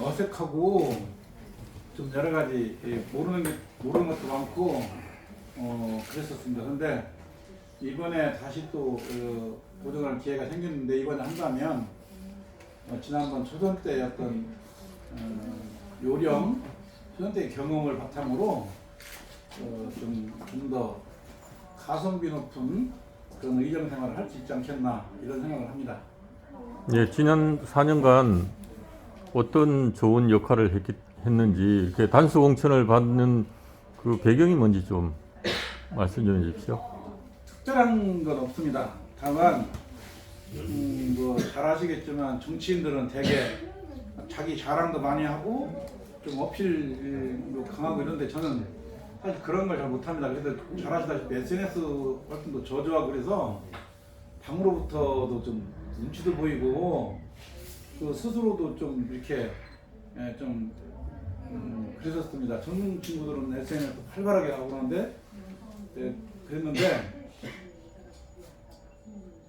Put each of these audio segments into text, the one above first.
어색하고 좀 여러 가지 모르는 것도 많고 그랬었습니다. 그런데 이번에 다시 또 도전할 기회가 생겼는데 이번에 한다면 지난번 초선 때 어떤 요령, 초선 때 경험을 바탕으로 좀 더 가성비 높은 그런 의정 생활을 할 수 있지 않겠나 이런 생각을 합니다. 예, 지난 4년간 어떤 좋은 역할을 했는지 단수 공천을 받는 그 배경이 뭔지 좀 말씀 좀 해주십시오. 특별한 건 없습니다. 다만 뭐 잘 아시겠지만 정치인들은 되게 자기 자랑도 많이 하고 좀 어필도 강하고 이런데 저는 사실 그런 걸 잘 못합니다. 그래서 잘 아시다시피 SNS 활동도 저조하고 그래서 당으로부터도 좀 눈치도 보이고 또 스스로도 좀 이렇게 좀 그랬었습니다. 젊은 친구들은 SNS 활발하게 하고 그러는데 그랬는데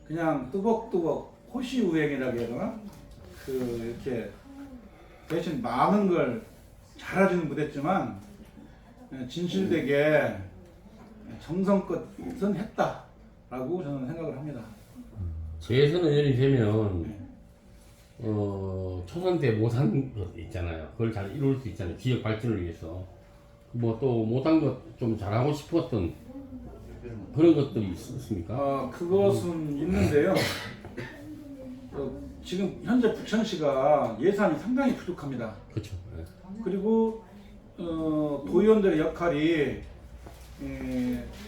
그냥 뚜벅뚜벅 호시우행이라고 해야 되나? 이렇게 대신 많은 걸 잘하지는 못했지만 진실되게 정성껏은 했다라고 저는 생각을 합니다. 재선 의원이 되면 초선 때 못한 것 있잖아요. 그걸 잘 이룰 수 있잖아요. 지역 발전을 위해서. 뭐 또 못한 것 좀 잘하고 싶었던 그런 것들이 있습니까? 그것은 있는데요. 지금 현재 부천시가 예산이 상당히 부족합니다. 그렇죠. 네. 그리고 도의원들의 역할이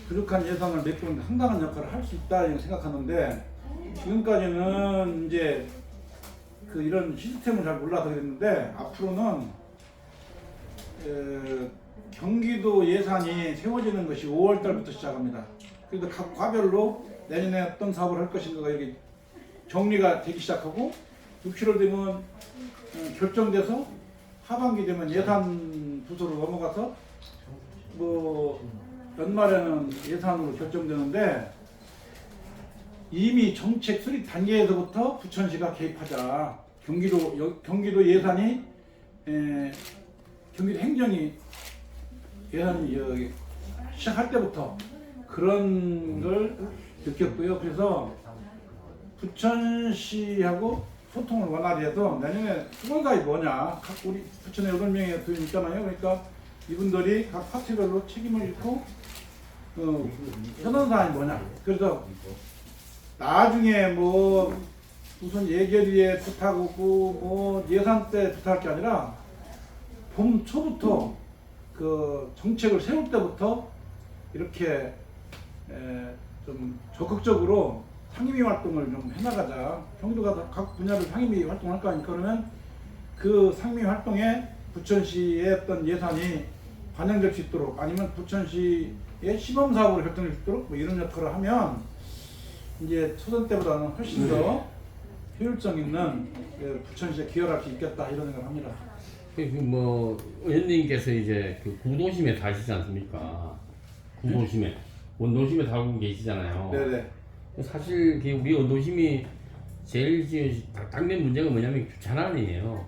부족한 예산을 메꾸는 상당한 역할을 할 수 있다 생각하는데 지금까지는 이제 이런 시스템을 잘 몰라서 그랬는데 앞으로는 경기도 예산이 세워지는 것이 5월 달부터 시작합니다. 그래서 각 과별로 내년에 어떤 사업을 할 것인가가 여기 정리가 되기 시작하고 6, 7월 되면 결정돼서 하반기 되면 예산 부서로 넘어가서 뭐 연말에는 예산으로 결정되는데 이미 정책 수립 단계에서부터 부천시가 개입하자. 경기도 예산이 경기도 행정이 예산이 시작할 때부터 그런 걸 느꼈고요. 그래서 부천시하고 소통을 원활히 해서 내년에 수건사이 뭐냐, 우리 부천에 8명의 도인 있잖아요. 그러니까 이분들이 각 파트별로 책임을 짓고 현안사항이 뭐냐. 그래서 나중에 뭐 무슨 예결위에 부탁하고 뭐 예산 때 부탁할 게 아니라 봄 초부터 정책을 세울 때부터 이렇게 좀 적극적으로 상임위 활동을 좀 해나가자. 경기도가 각 분야를 상임위 활동할 거 아니까 그러면 그 상임위 활동에 부천시의 어떤 예산이 반영될 수 있도록 아니면 부천시의 시범사업으로 결정될 수 있도록 뭐 이런 역할을 하면 이제 초선 때보다는 훨씬 더 효율성 있는 부천시에 기여할 수 있겠다 이런 생각을 합니다. 뭐 의원님께서 이제 구도심에 사시지 않습니까? 구도심에 원도심에 살고 계시잖아요. 네네. 사실 우리 원도심이 제일 당면 문제가 뭐냐면 주차난이에요.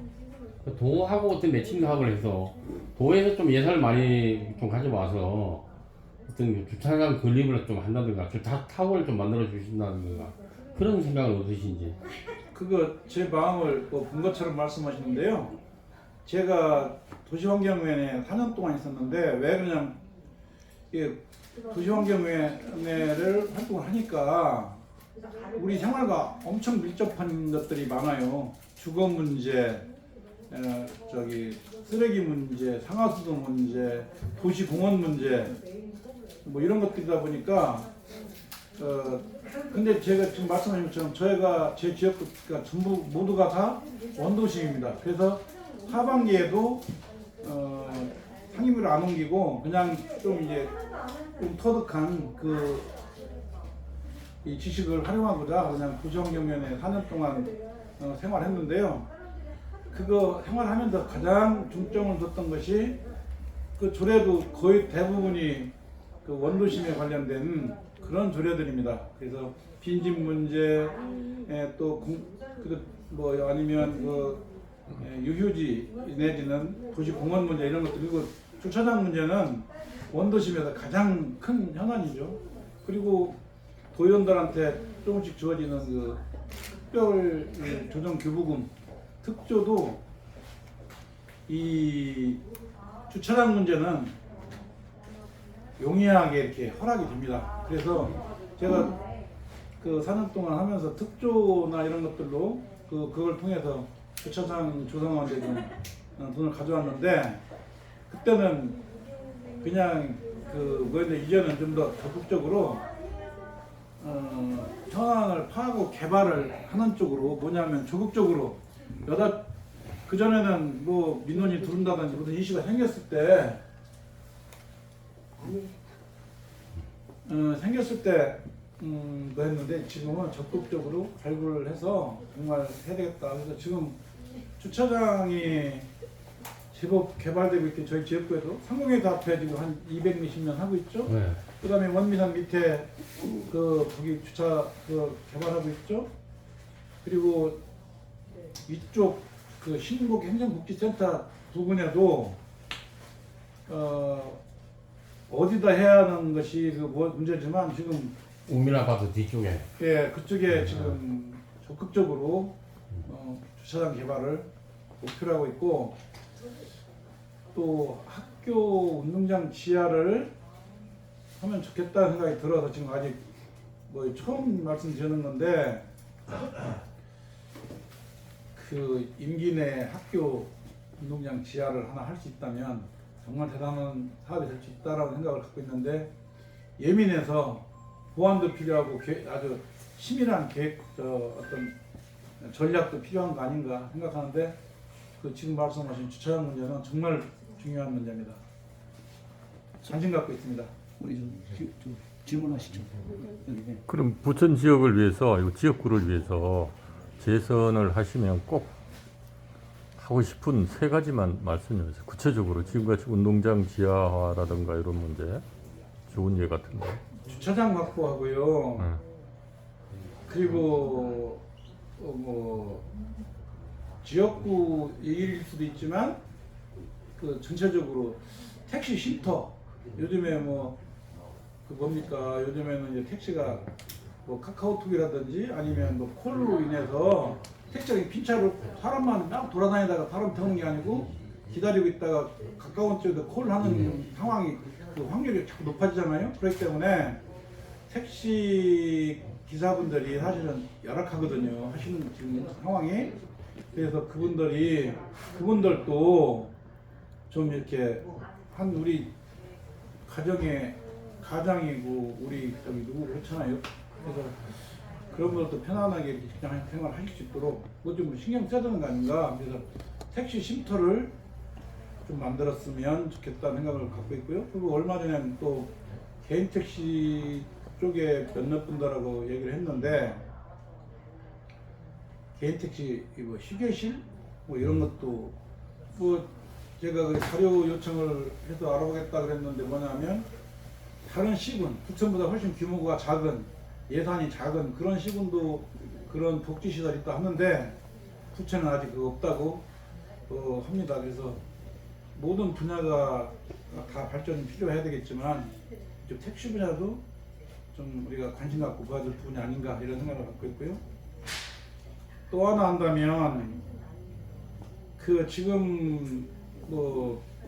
도하고 어떤 매칭 사업을 해서 도에서 좀 예산을 많이 좀 가져와서 어떤 주차장 건립을 좀 한다든가 타워를 좀 만들어 주신다든가 그런 생각은 어떠신지? 그거 제 마음을 본 것처럼 말씀하시는데요. 제가 도시환경위원회에 4년 동안 있었는데 왜 그러냐면 도시환경위원회를 활동을 하니까 우리 생활과 엄청 밀접한 것들이 많아요. 주거 문제, 쓰레기 문제, 상하수도 문제, 도시공원 문제 뭐 이런 것들이다 보니까 근데 제가 지금 말씀하신 것처럼 제 지역구가 전부 모두가 다 원도심입니다. 그래서 하반기에도 상임위로 안 옮기고 그냥 좀 터득한 이 지식을 활용하고자 그냥 도시환경위원회 4년 동안 생활했는데요. 그거 생활하면서 가장 중점을 뒀던 것이 조례도 거의 대부분이 원도심에 관련된 그런 조례들입니다. 그래서 빈집 문제, 또 아니면 유휴지 내지는 도시 공원 문제 이런 것들, 그리고 주차장 문제는 원도심에서 가장 큰 현안이죠. 그리고 도의원들한테 조금씩 주어지는 그 특별 조정 교부금 특조도 이 주차장 문제는 용이하게 이렇게 허락이 됩니다. 그래서 제가 그 4년 동안 하면서 특조나 이런 것들로 그걸 통해서 주차장 조성하는 데 좀 돈을 가져왔는데, 그때는 그냥 그 뭐였는데, 이제는 좀 더 적극적으로 현황을 파악하고 개발을 하는 쪽으로, 뭐냐면 적극적으로 그전에는 뭐 민원이 들어온다든지 무슨 이슈가 생겼을 때 뭐 했는데, 지금은 적극적으로 발굴을 해서 정말 해야 되겠다. 그래서 지금 주차장이 제법 개발되고 있게, 저희 지역구에도 상공회도 앞에 지금 한 200몇십 년 하고 있죠. 네. 그다음에 원미산 밑에 거기 주차 개발하고 있죠. 그리고 이쪽 그 신국 행정복지센터 부근에도 어디다 해야 하는 것이 문제지만, 지금 우민아파트 뒤쪽에. 그쪽에 지금 적극적으로 주차장 개발을 목표로 하고 있고, 또 학교 운동장 지하를 하면 좋겠다는 생각이 들어서 지금 아직 뭐 처음 말씀드리는 건데, 그 임기 내 학교 운동장 지하를 하나 할 수 있다면 정말 대단한 사업이 될 수 있다라는 생각을 갖고 있는데, 예민해서 보완도 필요하고 아주 치밀한 계획, 어떤 전략도 필요한 거 아닌가 생각하는데, 그 지금 말씀하신 주차장 문제는 정말 중요한 문제입니다. 관심 갖고 있습니다. 우리 좀 질문하시죠. 네. 그럼 부천 지역을 위해서, 이 지역구를 위해서 재선을 하시면 꼭 하고 싶은 3가지만 말씀해 주세요. 구체적으로 지금같이 운동장 지하화라든가 이런 문제, 좋은 예 같은데. 주차장 확보하고요. 네. 그리고 뭐 지역구 얘기일 수도 있지만, 그 전체적으로 택시 쉼터, 요즘에 뭡니까, 요즘에는 이제 택시가 뭐 카카오톡이라든지 아니면 뭐 콜로 인해서 택시가 빈차로 사람만 막 돌아다니다가 사람 태우는 게 아니고 기다리고 있다가 가까운 쪽에서 콜하는 상황이, 그 확률이 자꾸 높아지잖아요. 그렇기 때문에 택시 기사분들이 사실은 열악하거든요, 하시는 지금 상황이. 그래서 그분들도 좀 이렇게 우리 가장이고 우리 누구 그렇잖아요. 그래서 그런 것도 편안하게 이렇게 직장 생활을 하실 수 있도록 그거 좀 신경 써야 되는 거 아닌가. 그래서 택시 쉼터를 좀 만들었으면 좋겠다는 생각을 갖고 있고요. 그리고 얼마 전에는 또 개인 택시 쪽에 몇몇 분들하고 얘기를 했는데, 개인 택시 뭐 휴게실 뭐 이런 것도 제가 그 자료 요청을 해서 알아보겠다 그랬는데, 뭐냐면 다른 시군, 부천보다 훨씬 규모가 작은, 예산이 작은 그런 시군도 그런 복지시설이 있다 하는데, 부천은 아직 그거 없다고 합니다. 그래서 모든 분야가 다 발전이 필요해야 되겠지만, 택시 분야도 좀 우리가 관심 갖고 봐줄 부분이 아닌가 이런 생각을 갖고 있고요. 또 하나 한다면, 그 지금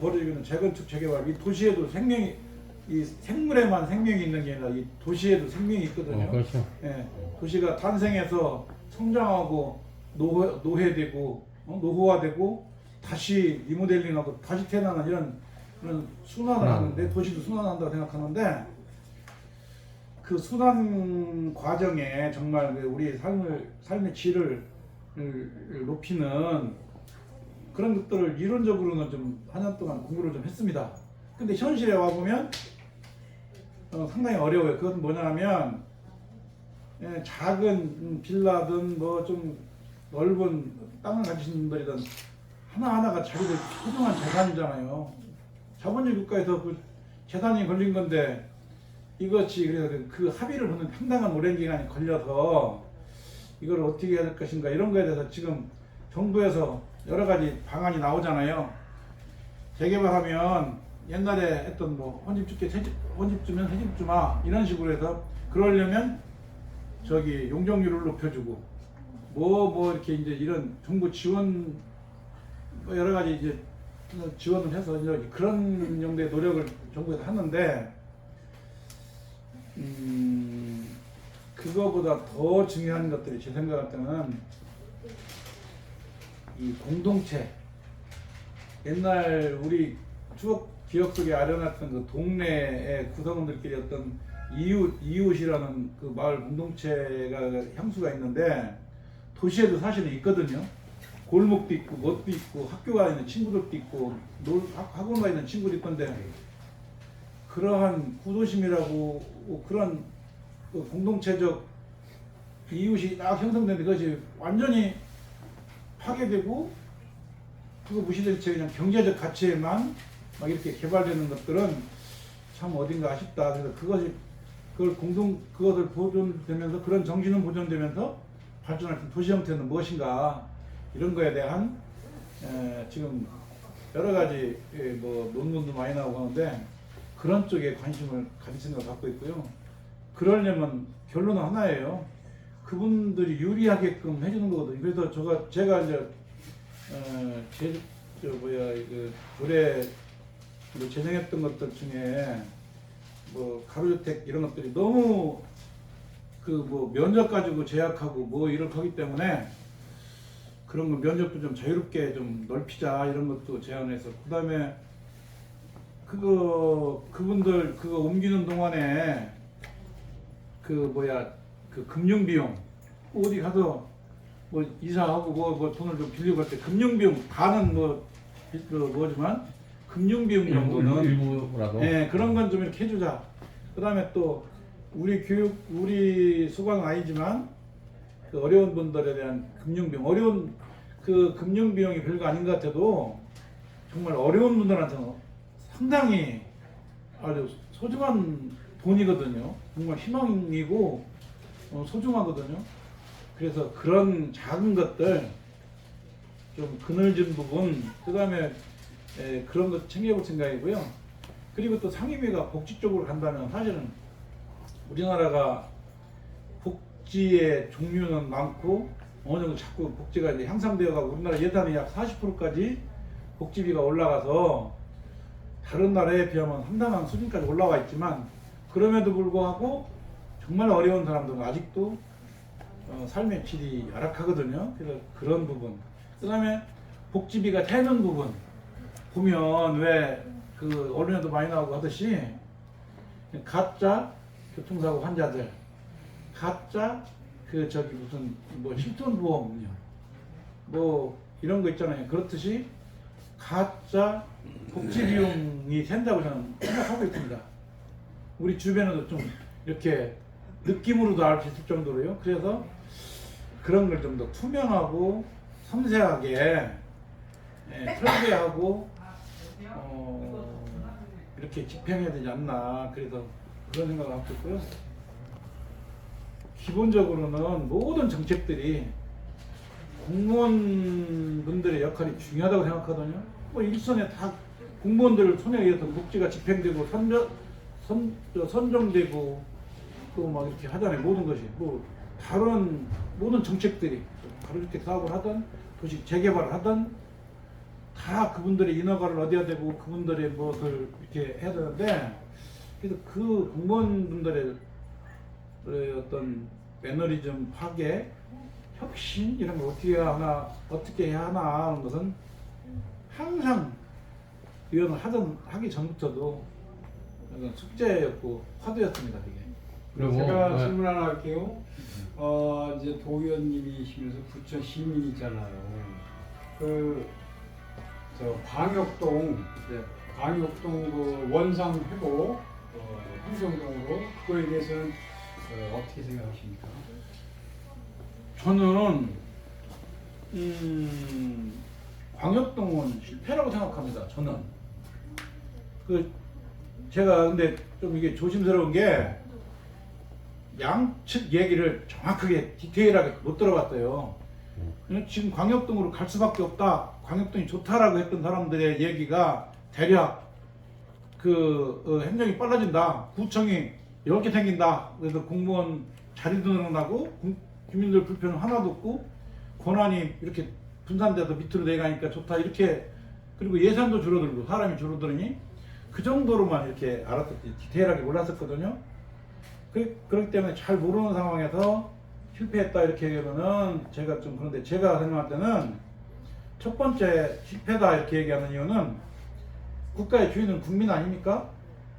벌어지고 있는 재건축 재개발, 이 도시에도 이 생물에만 생명이 있는 게 아니라 이 도시에도 생명이 있거든요. 그렇죠. 도시가 탄생해서 성장하고 노회되고 노후화되고 다시 리모델링하고 다시 태어나는 이런 순환을 하는데, 도시도 순환한다고 생각하는데, 그 순환 과정에 정말 우리 삶의 질을 높이는 그런 것들을 이론적으로는 좀 4년 동안 공부를 좀 했습니다. 근데 현실에 와보면 상당히 어려워요. 그건 뭐냐면, 작은 빌라든 뭐 좀 넓은 땅을 가지신 분들이든 하나하나가 자기들 소중한 재산이잖아요. 자본주의 국가에서 그 재산이 걸린 건데, 이것이 그래서 그 합의를 보는 상당한 오랜 기간이 걸려서 이걸 어떻게 해야 될 것인가, 이런 거에 대해서 지금 정부에서 여러 가지 방안이 나오잖아요. 재개발하면 옛날에 했던 뭐 혼집주게 혼집 주면 새집 주마 이런 식으로 해서 그러려면 저기 용적률을 높여주고 뭐 이렇게 이제 이런 정부 지원 뭐 여러 가지 이제 지원을 해서 이제 그런 정도의 노력을 정부에서 하는데 그거보다 더 중요한 것들이 제 생각 같으면 이 공동체 옛날 우리 추억 기억 속에 아련했던 그 동네의 구성원들끼리 어떤 이웃이라는 그 마을 공동체가 향수가 있는데 도시에도 사실은 있거든요. 골목도 있고 뭣도 있고 학교가 있는 친구들도 있고 학원 가 있는 친구도 있던데 그러한 구도심이라고 그런 그 공동체적 이웃이 딱 형성되는데 그것이 완전히 파괴되고 그거 무시될 채 그냥 경제적 가치에만 막 이렇게 개발되는 것들은 참 어딘가 아쉽다. 그래서 그것을 보존되면서 그런 정신은 보존되면서 발전할 수 있는 도시 형태는 무엇인가 이런 거에 대한 지금 여러 가지 뭐 논문도 많이 나오고 하는데 그런 쪽에 관심을 가질 생각을 갖고 있고요. 그러려면 결론은 하나예요. 그분들이 유리하게끔 해주는 거거든요. 그래서 제가 이제 그 올해 재생했던 것들 중에 뭐 가로주택 이런 것들이 너무 그 뭐 면적 가지고 제약하고 뭐 이렇게 하기 때문에 그런 거 면적도 좀 자유롭게 좀 넓히자 이런 것도 제안해서 그다음에 그분들 그거 옮기는 동안에 그 금융 비용 어디 가서 뭐 이사하고 뭐 돈을 좀 빌리고 할 때 금융 비용 다는 뭐지만 금융 비용 정도는 일부라도 그런 건 좀 이렇게 해주자. 그다음에 또 우리 수강은 아니지만 그 어려운 분들에 대한 금융 비용 어려운 그 금융 비용이 별거 아닌 것 같아도 정말 어려운 분들한테는 상당히 아주 소중한 돈이거든요. 정말 희망이고 소중하거든요. 그래서 그런 작은 것들 좀 그늘진 부분 그 다음에 그런 것 챙겨볼 생각이고요. 그리고 또 상임위가 복지 쪽으로 간다면 사실은 우리나라가 복지의 종류는 많고 어느 정도 자꾸 복지가 이제 향상되어 가고 우리나라 예산의 약 40%까지 복지비가 올라가서 다른 나라에 비하면 상당한 수준까지 올라와 있지만 그럼에도 불구하고 정말 어려운 사람들은 아직도 삶의 질이 열악하거든요. 그래서 그런 부분. 그 다음에 복지비가 새는 부분 보면 왜 그 언론에도 많이 나오고 하듯이 가짜 교통사고 환자들, 가짜 무슨 뭐 실손보험료 뭐 이런 거 있잖아요. 그렇듯이 가짜 복지 비용이 샌다고 저는 생각하고 있습니다. 우리 주변에도 좀 이렇게 느낌으로도 알 수 있을 정도로요. 그래서 그런 걸 좀 더 투명하고 섬세하게 설계하고 이렇게 집행해야 되지 않나. 그래서 그런 생각을 하고 있고요. 기본적으로는 모든 정책들이 공무원분들의 역할이 중요하다고 생각하거든요. 뭐 일선에 다 공무원들 손에 의해서 복지가 집행되고 선정되고 또 막 이렇게 하잖아요. 모든 것이 뭐 다른 모든 정책들이 가로주택 사업을 하든 도시 재개발을 하든 다 그분들의 인허가를 얻어야 되고 그분들의 무엇을 이렇게 해야 되는데 그래서 그 공무원분들의 어떤 매너리즘 파괴, 혁신 이런 걸 어떻게 해야 하나 하는 것은 항상 의원을 하기 전부터도 숙제였고 화두였습니다. 이게. 그리고 제가 질문 하나 할게요. 이제 도의원님이시면서 부천 시민이잖아요. 광역동 그 원상 회복 행정동으로 그거에 대해서는 어떻게 생각하십니까? 저는 광역동은 실패라고 생각합니다. 저는 제가 근데 좀 이게 조심스러운 게 양측 얘기를 정확하게 디테일하게 못 들어봤어요. 지금 광역동으로 갈 수밖에 없다. 광역동이 좋다라고 했던 사람들의 얘기가 대략 행정이 빨라진다. 구청이 이렇게 생긴다. 그래서 공무원 자리도 늘어나고 주민들 불편은 하나도 없고 권한이 이렇게 분산돼서 밑으로 내려가니까 좋다. 이렇게 그리고 예산도 줄어들고 사람이 줄어들으니 그 정도로만 이렇게 알았었지 디테일하게 몰랐었거든요. 그렇기 때문에 잘 모르는 상황에서 실패했다 이렇게 얘기하면은 제가 좀 그런데 제가 생각할 때는 첫 번째 실패다 이렇게 얘기하는 이유는 국가의 주인은 국민 아닙니까?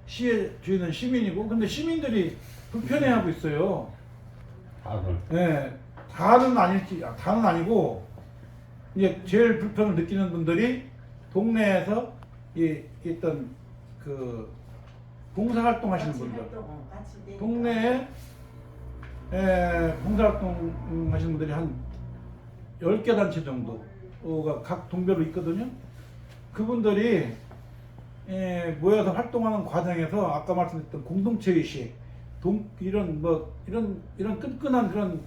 시의 주인은 시민이고 근데 시민들이 불편해하고 있어요. 네, 다는 아니고 이제 제일 불편을 느끼는 분들이 동네에서 있던 그 봉사활동 하시는 분들, 동네에 봉사활동 하시는 분들이 한 10개 단체 정도가 각 동별로 있거든요. 그분들이 모여서 활동하는 과정에서 아까 말씀드렸던 공동체 의식, 이런 끈끈한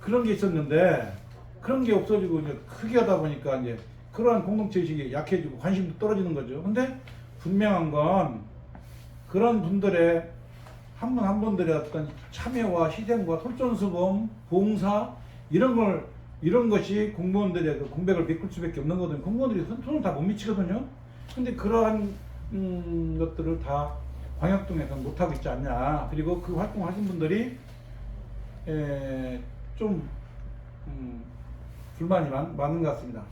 그런 게 있었는데 그런 게 없어지고 이제 크게 하다 보니까 이제 그러한 공동체 의식이 약해지고 관심도 떨어지는 거죠. 근데 분명한 건 그런 분들의 한 분 한 분들의 어떤 참여와 희생과 솔선수범, 봉사 이런 것이 공무원들의 그 공백을 메꿀 수밖에 없는 거거든요. 공무원들이 손을 다 못 미치거든요. 근데 그러한 것들을 다 광역동에서 못하고 있지 않냐. 그리고 그 활동하신 분들이 좀 불만이 많은 것 같습니다.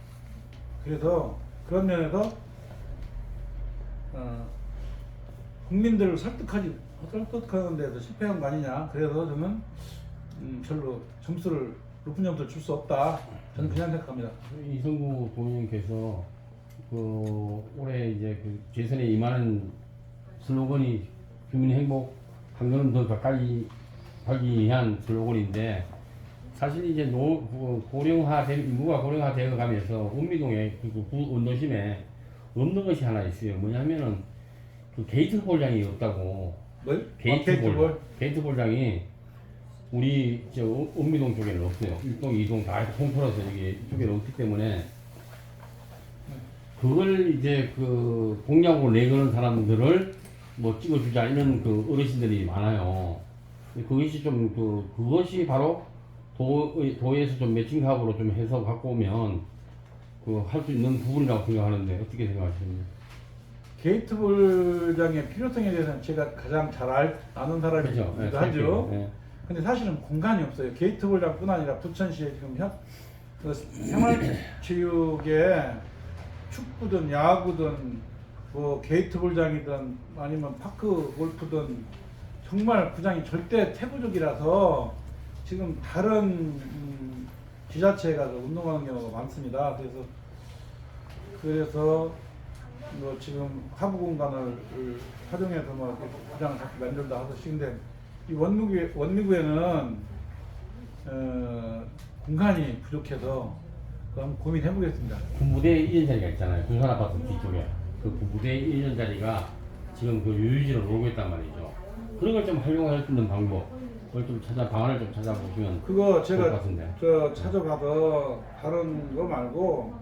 그래서 그런 면에서 국민들을 설득하는 데서 실패한 거 아니냐. 그래서 저는 별로 높은 점수를 줄 수 없다. 저는 그냥 생각합니다. 이성구 도의원께서 올해 이제 재선에 임하는 슬로건이 주민 행복, 한 걸음 더 가까이 가기 위한 슬로건인데 사실 이제 인구가 고령화되어 가면서 읍미동에 원도심에 없는 것이 하나 있어요. 뭐냐면은 게이트 볼장이 없다고. 뭘? 게이트 볼장이 우리 읍미동 쪽에는 없어요. 1동, 2동 다 통틀어서 여기 쪽에는 없기 때문에 그걸 이제 공약으로 내거는 사람들을 찍어주자 이런 어르신들이 많아요. 그것이 그것이 바로 도에서 좀 매칭합으로 좀 해서 갖고 오면 할 수 있는 부분이라고 생각하는데 어떻게 생각하십니까? 게이트볼장의 필요성에 대해서는 제가 가장 잘 아는 사람이기도 그렇죠. 하죠. 네. 근데 사실은 공간이 없어요. 게이트볼장뿐 아니라 부천시에 지금 생활체육에 축구든 야구든 게이트볼장이든 아니면 파크 골프든 정말 구장이 절대 태부적이라서 지금 다른 지자체에 가서 운동하는 경우가 많습니다. 그래서 지금 하부 공간을 활용해서 구장을 자꾸 만들다 하시는데 이 원미구에는 공간이 부족해서 한번 고민해 보겠습니다. 군부대 1년 자리가 있잖아요. 군산아파트 뒤쪽에 군부대 1년 자리가 지금 유유지로 놀고 있단 말이죠. 그런 걸 좀 활용할 수 있는 방법, 그걸 좀 방안을 좀 찾아보시면 그거 좋을 것 같은데. 찾아봐서 다른 거 말고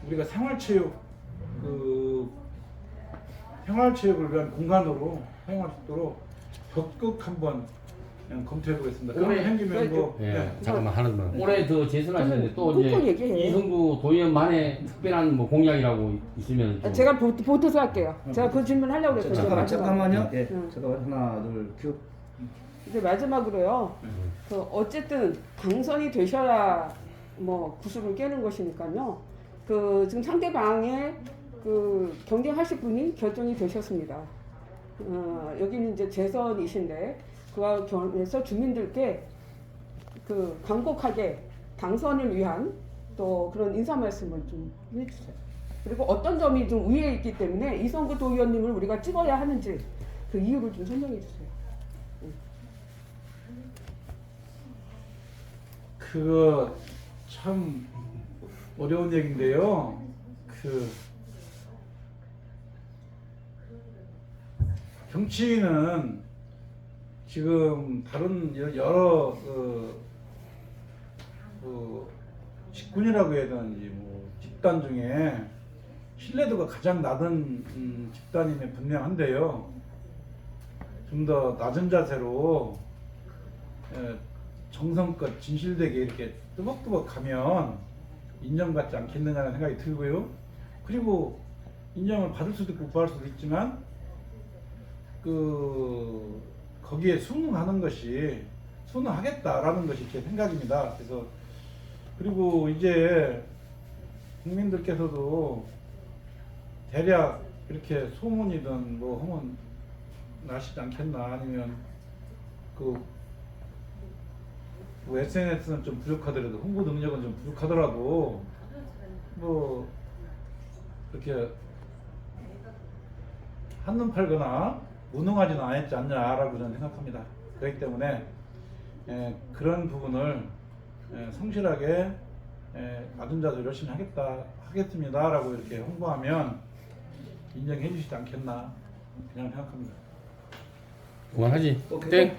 우리가 생활체육을 위한 공간으로 사용할 수 있도록 적극 한번 검토해 보겠습니다. 그런 게 생기면 잠깐만 하나만. 올해 재선하셨는데 또 이제 얘기해. 이성구 도의원만의 특별한 공약이라고 있으면 좀. 제가 보태서 할게요. 제가 그 질문 하려고 그랬어요. 잠깐만요. 예. 잠깐만 하나 둘 큐. 이제 마지막으로요. 어쨌든 당선이 되셔야 구슬을 깨는 것이니까요. 지금 상대방의 경쟁하실 분이 결정이 되셨습니다. 여기는 이제 재선이신데 그와 관해서 주민들께 간곡하게 당선을 위한 또 그런 인사 말씀을 좀 해주세요. 그리고 어떤 점이 좀 우위에 있기 때문에 이성구 도의원님을 우리가 찍어야 하는지 그 이유를 좀 설명해 주세요. 그거 참 어려운 얘기인데요. 정치인은 지금 다른 여러 그 직군이라고 해야 되는지 뭐 집단 중에 신뢰도가 가장 낮은 집단임에 분명한데요. 좀 더 낮은 자세로 정성껏 진실되게 이렇게 뜨벅뜨벅 하면 인정받지 않겠느냐는 생각이 들고요. 그리고 인정을 받을 수도 있고 못 받을 수도 있지만 그 거기에 순응하는 것이 순응하겠다라는 것이 제 생각입니다. 그래서 그리고 이제 국민들께서도 대략 이렇게 소문이든 뭐 하면 나시지 않겠나. 아니면 그 뭐 SNS는 좀 부족하더라도 홍보 능력은 좀 부족하더라도 뭐 이렇게 한눈 팔거나 무능하지는 않았지 않냐라고 저는 생각합니다. 그렇기 때문에 그런 부분을 성실하게 낮은 자세로 열심히 하겠습니다라고 이렇게 홍보하면 인정해 주시지 않겠나 그냥 생각합니다. 그만하지. 오케이. 땡.